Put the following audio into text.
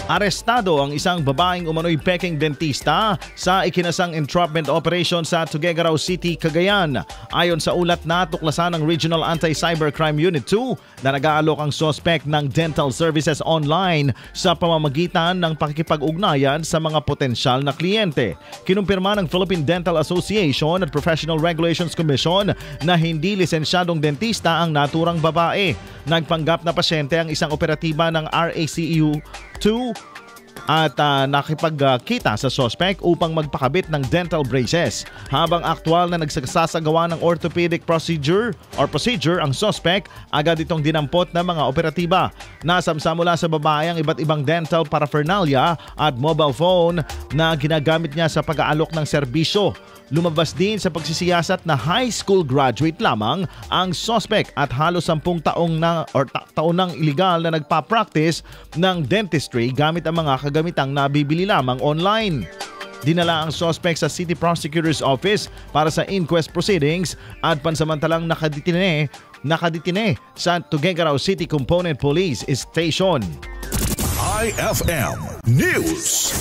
Arestado ang isang babaeng umano'y peking dentista sa ikinasang entrapment operation sa Tuguegarao City, Cagayan. Ayon sa ulat na tuklasan ng Regional Anti-Cybercrime Unit 2 na nag-aalok ang suspect ng dental services online sa pamamagitan ng pakikipag-ugnayan sa mga potensyal na kliyente. Kinumpirma ng Philippine Dental Association at Professional Regulations Commission na hindi lisensyadong dentista ang naturang babae. Nagpanggap na pasyente ang isang operatiba ng RACEU 2 at nakipagkita sa suspect upang magpakabit ng dental braces. Habang aktual na nagsasagawa ng orthopedic procedure ang suspect, agad itong dinampot ng mga operatiba. Nasamsa mula sa babae ang iba't ibang dental paraphernalia at mobile phone na ginagamit niya sa pag-aalok ng serbisyo. Lumabas din sa pagsisiyasat na high school graduate lamang ang suspect at halos 10 taon nang iligal na nagpa-practice ng dentistry gamit ang mga kagamitang nabibili lamang online. Dinala ang suspect sa City Prosecutor's Office para sa inquest proceedings at pansamantalang nakadetine sa Tuguegarao City Component Police Station. IFM News.